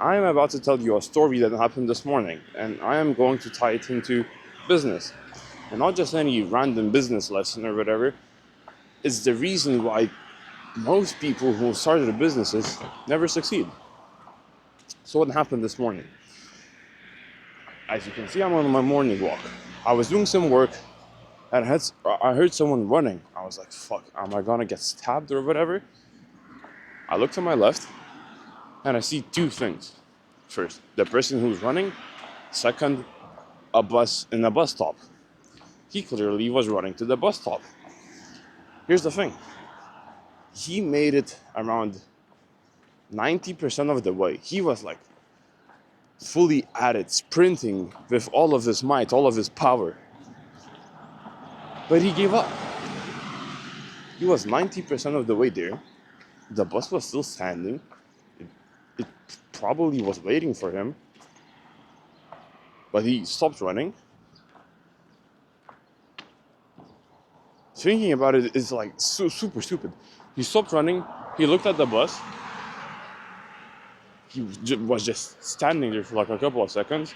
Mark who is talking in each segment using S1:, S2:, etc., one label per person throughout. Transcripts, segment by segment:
S1: I am about to tell you a story that happened this morning, and I am going to tie it into business. And not just any random business lesson or whatever. It's the reason why most people who started businesses never succeed. So what happened this morning? As you can see, I'm on my morning walk. I was doing some work and I heard someone running. I was like, fuck, am I gonna get stabbed or whatever? I look to my left and I see two things. First, the person who's running. Second, a bus in a bus stop. He clearly was running to the bus stop. Here's the thing. He made it around 90% of the way. He was like fully at it, sprinting with all of his might, all of his power. But he gave up. He was 90% of the way there. The bus was still standing. It probably was waiting for him. But he stopped running. Thinking about it is like so super stupid. He stopped running. He looked at the bus. He was just standing there for like a couple of seconds.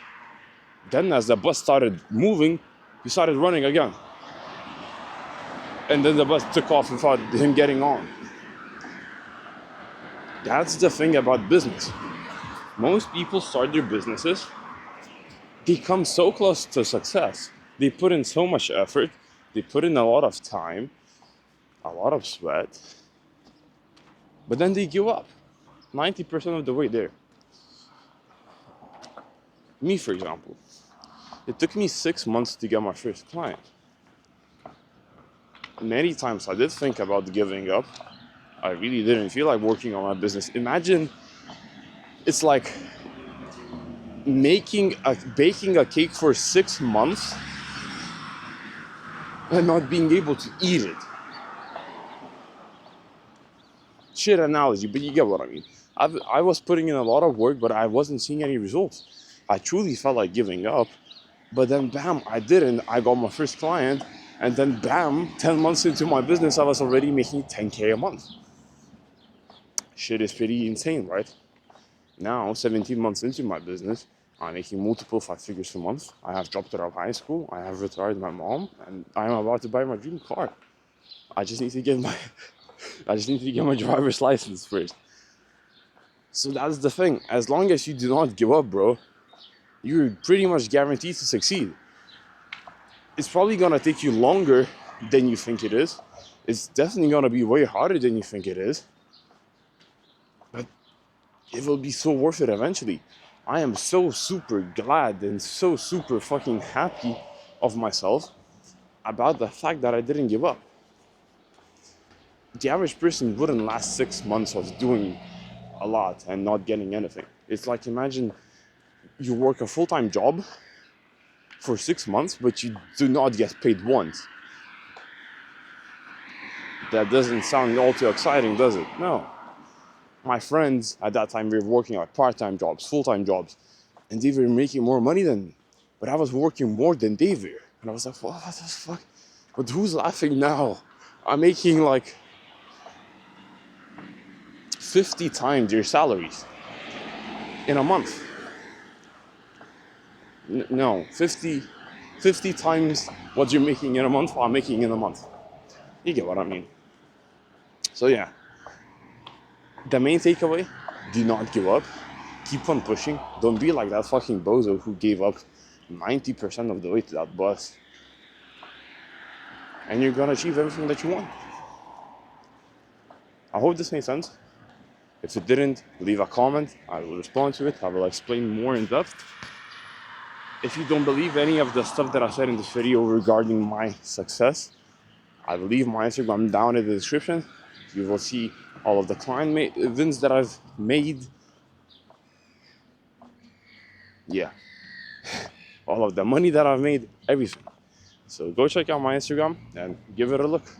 S1: Then as the bus started moving, he started running again. And then the bus took off without him getting on. That's the thing about business. Most people start their businesses. They come so close to success. They put in so much effort. They put in a lot of time, a lot of sweat. But then they give up. 90% of the way there. Me, for example. It took me 6 months to get my first client. Many times I did think about giving up. I really didn't feel like working on my business. Imagine it's like baking a cake for 6 months and not being able to eat it. Shit analogy, but you get what I mean. I was putting in a lot of work, but I wasn't seeing any results. I truly felt like giving up, but then bam, I didn't. I got my first client, and then bam, 10 months into my business, I was already making 10K a month. Shit is pretty insane, right? Now, 17 months into my business, I'm making multiple 5 figures a month. I have dropped out of high school. I have retired my mom, and I'm about to buy my dream car. I just need to get my driver's license first. So that's the thing. As long as you do not give up, bro, you're pretty much guaranteed to succeed. It's probably gonna take you longer than you think it is. It's definitely gonna be way harder than you think it is. But it will be so worth it eventually. I am so super glad and so super fucking happy of myself about the fact that I didn't give up. The average person wouldn't last 6 months of doing a lot and not getting anything. It's like, imagine you work a full-time job for 6 months, but you do not get paid once. That doesn't sound all too exciting, does it? No. My friends at that time were working like part-time jobs, full-time jobs, and they were making more money than me. But I was working more than they were. And I was like, what the fuck? But who's laughing now? I'm making like 50 times their salaries in a month. No, 50 times what you're making in a month, I'm making in a month. You get what I mean? So yeah, the main takeaway, do not give up. Keep on pushing. Don't be like that fucking bozo who gave up 90% of the way to that bus. And you're gonna achieve everything that you want. I hope this made sense. If it didn't, leave a comment. I will respond to it. I will explain more in depth. If you don't believe any of the stuff that I said in this video regarding my success, I will leave my Instagram down in the description. You will see all of the client events that I've made. Yeah. All of the money that I've made, everything. So go check out my Instagram and give it a look.